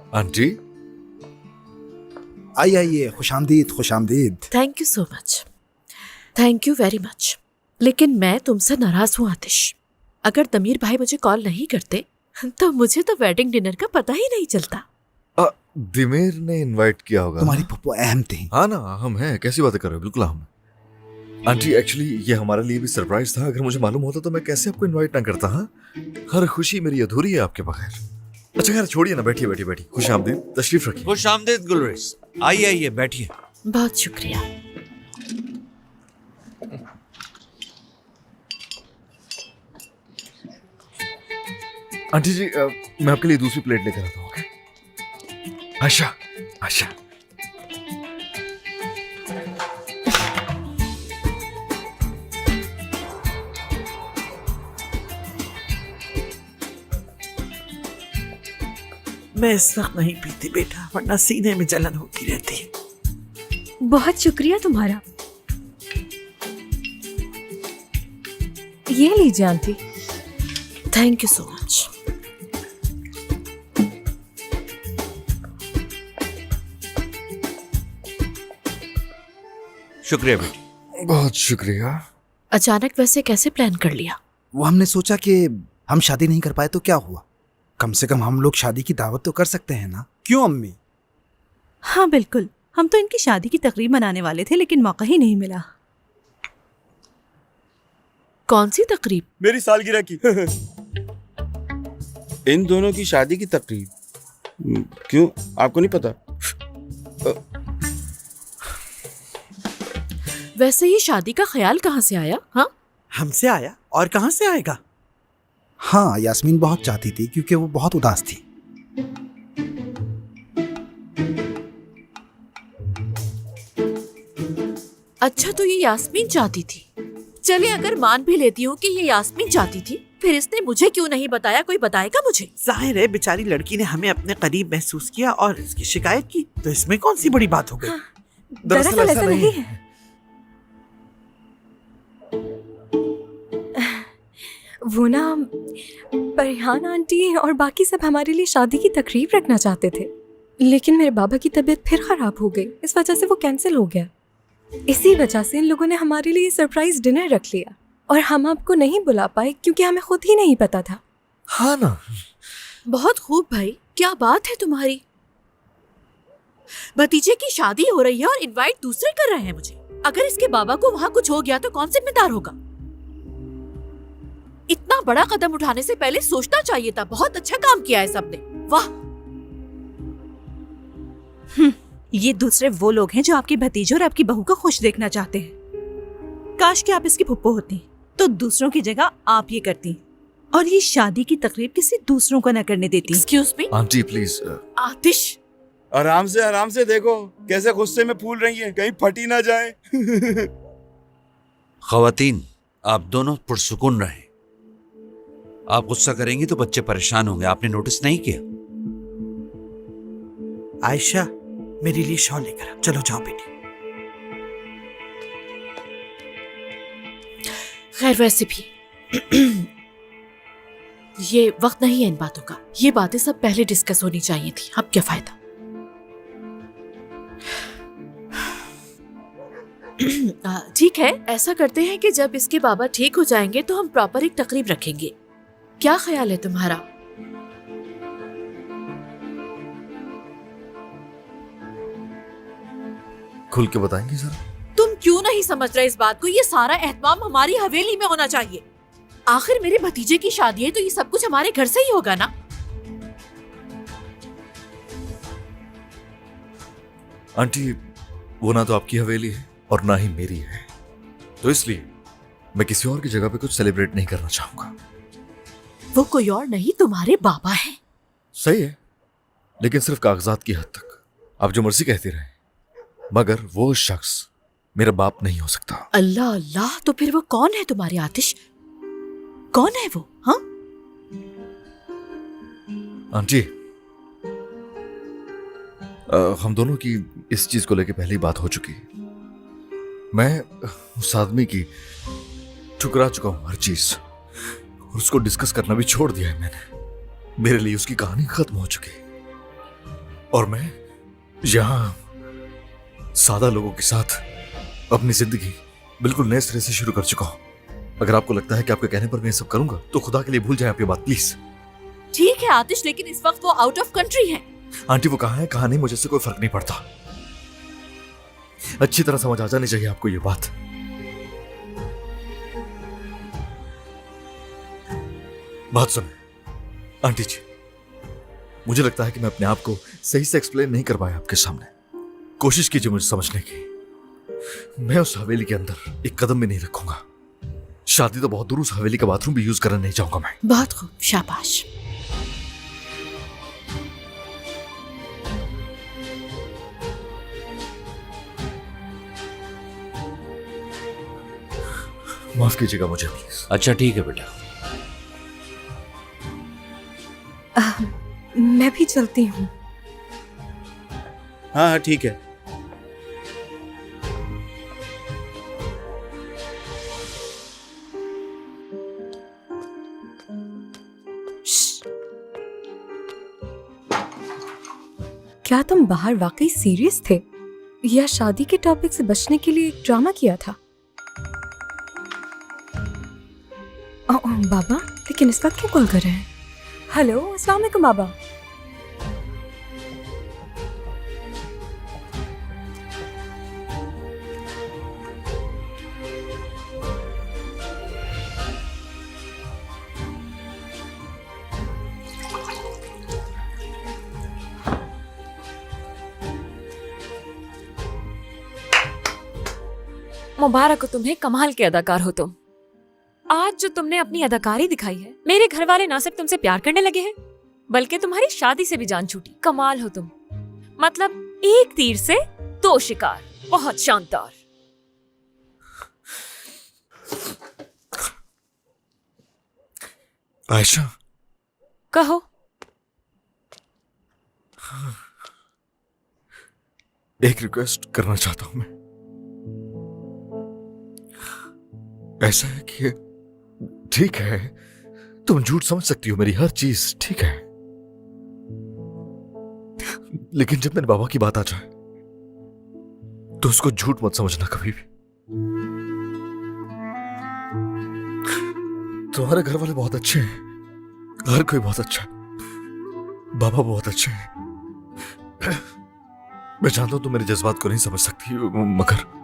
Aunty आइए आइए, खुश आमदीद खुश आमदीद। Thank you so much, thank you very much. लेकिन मैं तुमसे नाराज हूँ आतिश। अगर तमीर भाई मुझे कॉल नहीं करते तो मुझे तो वेडिंग डिनर का पता ही नहीं चलता। दिमेर ने इनवाइट किया होगा। तुम्हारी पप्पू अहम थी। हाँ ना, हम हैं। कैसी बातें कर रहे हो? बिल्कुल हम हैं। आंटी एक्चुअली ये हमारे लिए भी सरप्राइज था। अगर मुझे मालूम होता तो मैं कैसे आपको इनवाइट ना करता। हाँ, हर खुशी मेरी अधूरी है आपके बगैर। अच्छा खैर छोड़िए ना, बैठिए बैठिए बैठिए। खुश आमदीद, तशरीफ रखिए। खुश आमदीद गुलरेज, आइए आइए बैठिए। बहुत शुक्रिया। आंटी जी मैं आपके लिए दूसरी प्लेट लेकर आता हूँ। ओके? आशा आशा। मैं इस वक्त नहीं पीती बेटा, वरना सीने में जलन होती रहती है। बहुत शुक्रिया तुम्हारा। ये लीजिए aunty. Thank you so much. शुक्रिया बेटी। बहुत शुक्रिया। अचानक वैसे कैसे प्लान कर लिया? वो हमने सोचा कि हम शादी नहीं कर पाए तो क्या हुआ, कम से कम हम लोग शादी की दावत तो कर सकते हैं ना। क्यों अम्मी? हाँ बिल्कुल, हम तो इनकी शादी की तकरीब मनाने वाले थे लेकिन मौका ही नहीं मिला। कौन सी तकरीब? मेरी सालगिरह की। इन दोनों की शादी की तकरीब। क्यों, आपको नहीं पता? वैसे ये शादी का ख्याल कहाँ से आया? हाँ, हमसे आया और कहाँ से आएगा? हाँ, यास्मीन बहुत चाहती थी क्योंकि वो बहुत उदास थी। अच्छा तो ये यास्मीन चाहती थी। चलिए अगर मान भी लेती हूँ कि ये यास्मीन चाहती थी, फिर इसने मुझे क्यों नहीं बताया? कोई बताएगा मुझे? जाहिर है बेचारी लड़की ने हमें अपने करीब महसूस किया और इसकी शिकायत की, तो इसमें कौन सी बड़ी बात हो गई? दरअसल ऐसा नहीं है। वो ना परिहान आंटी और बाकी सब हमारे लिए शादी की तकरीब रखना चाहते थे, लेकिन मेरे बाबा की तबीयत फिर खराब हो गई। इस वजह से वो कैंसिल हो गया। इसी वजह से इन लोगों ने हमारे लिए सरप्राइज डिनर रख लिया और हम आपको नहीं बुला पाए क्योंकि हमें खुद ही नहीं पता था। हाँ ना। बहुत खूब भाई, क्या बात है तुम्हारी। भतीजे की शादी हो रही है और इनवाइट दूसरे कर रहे हैं मुझे। अगर इसके बाबा को वहाँ कुछ हो गया तो कौन जिम्मेदार होगा? इतना बड़ा कदम उठाने से पहले सोचना चाहिए था। बहुत अच्छा काम किया है सबने, वाह। ये दूसरे वो लोग हैं जो आपके भतीजे और आपकी बहू को खुश देखना चाहते हैं। काश कि आप इसकी फुप्पो होती तो दूसरों की जगह आप ये करती और ये शादी की तकरीब किसी दूसरों को न करने देती। Excuse me aunty please. Atish, आराम से देखो कैसे गुस्से में फूल रही है, कहीं फटी ना जाए। खवातीन, आप दोनों पुरसुकून रहें। आप गुस्सा करेंगी तो बच्चे परेशान होंगे। आपने नोटिस नहीं किया? आयशा, मेरे लिए शॉल लेकर आओ। चलो जाओ बेटी। खैर वैसे भी ये वक्त नहीं है इन बातों का। ये बातें सब पहले डिस्कस होनी चाहिए थी। अब क्या फायदा। ठीक है, ऐसा करते हैं कि जब इसके बाबा ठीक हो जाएंगे तो हम प्रॉपर एक तकरीब रखेंगे। क्या ख्याल है तुम्हारा? खुल के बताएंगे जरा? तुम क्यों नहीं समझ रहे इस बात को? ये सारा एहतमाम हमारी हवेली में होना चाहिए। आखिर मेरे भतीजे की शादी है तो ये सब कुछ हमारे घर से ही होगा ना। आंटी वो ना तो आपकी हवेली है और ना ही मेरी है, तो इसलिए मैं किसी और की जगह पे कुछ सेलिब्रेट नहीं करना चाहूंगा। वो कोई और नहीं, तुम्हारे बाबा हैं। सही है, लेकिन सिर्फ कागजात की हद तक। आप जो मर्जी कहते रहे, मगर वो शख्स मेरा बाप नहीं हो सकता। अल्लाह अल्लाह, तो फिर वो कौन है तुम्हारे आतिश? कौन है वो? हाँ आंटी, हम दोनों की इस चीज को लेके पहले ही बात हो चुकी है। मैं उस आदमी की ठुकरा चुका हूं हर चीज, और उसको डिस्कस करना भी छोड़ दिया है मैंने। मेरे लिए उसकी कहानी खत्म हो चुकी है। और मैं यहाँ सादा लोगों के साथ अपनी जिंदगी बिल्कुल नए सिरे से शुरू कर चुका हूं। अगर आपको लगता है कि आपके कहने पर मैं ये सब करूंगा तो खुदा के लिए भूल जाए आप ये बात प्लीज। ठीक है आतिश, लेकिन इस वक्त वो आउट ऑफ कंट्री है। आंटी वो कहाँ है कहाँ नहीं, मुझे से कोई फर्क नहीं पड़ता। अच्छी तरह समझ आ जानी चाहिए आपको ये बात। बात सुने आंटी जी, मुझे लगता है कि मैं अपने आप को सही से एक्सप्लेन नहीं कर पाया आपके सामने। कोशिश कीजिए मुझे समझने की। मैं उस हवेली के अंदर एक कदम भी नहीं रखूंगा। शादी तो बहुत दूर, उस हवेली का बाथरूम भी यूज करने नहीं चाहूंगा मैं। बहुत खूब, शाबाश। माफ कीजिएगा मुझे प्लीज। अच्छा ठीक है बेटा। मैं भी चलती हूँ। हाँ हाँ ठीक है। क्या तुम बाहर वाकई सीरियस थे या शादी के टॉपिक से बचने के लिए एक ड्रामा किया था? बाबा, लेकिन इस वक्त क्यों कॉल कर रहे हैं? हेलो, अस्सलाम वालेकुम बाबा। मुबारक हो तुम्हें, कमाल के अदाकार हो तुम। आज जो तुमने अपनी अदाकारी दिखाई है, मेरे घर वाले ना सिर्फ तुमसे प्यार करने लगे हैं बल्कि तुम्हारी शादी से भी जान छूटी। कमाल हो तुम, मतलब एक तीर से दो शिकार। बहुत शानदार। आयशा, कहो। एक रिक्वेस्ट करना चाहता हूं मैं। ऐसा है कि ठीक है, तुम झूठ समझ सकती हो मेरी हर चीज, ठीक है, लेकिन जब मेरे बाबा की बात आ जाए तो उसको झूठ मत समझना कभी भी। तुम्हारे घर वाले बहुत अच्छे हैं, हर कोई बहुत अच्छा है, बाबा बहुत अच्छे हैं। मैं जानता हूं तुम मेरे जज्बात को नहीं समझ सकती, मगर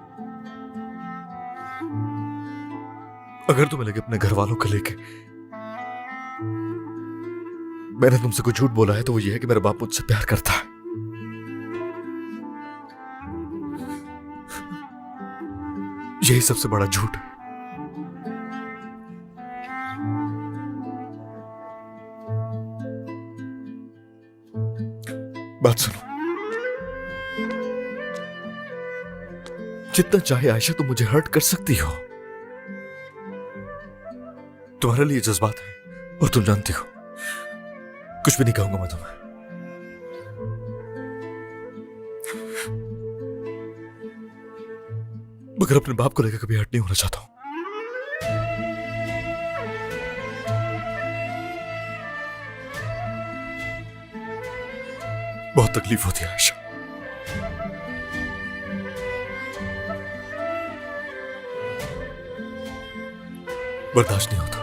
अगर तुम्हें लगे अपने घर वालों को लेके मैंने तुमसे कोई झूठ बोला है तो वो ये है कि मेरा बाप मुझसे प्यार करता है। यही सबसे बड़ा झूठ है। बात सुनो, जितना चाहे आयशा तुम मुझे हर्ट कर सकती हो, तुम्हारे लिए जज्बात है और तुम जानती हो कुछ भी नहीं कहूंगा मैं तुम्हें। मगर अपने बाप को लेकर कभी हर्ट नहीं होना चाहता हूं। बहुत तकलीफ होती है आयशा, बर्दाश्त नहीं होता।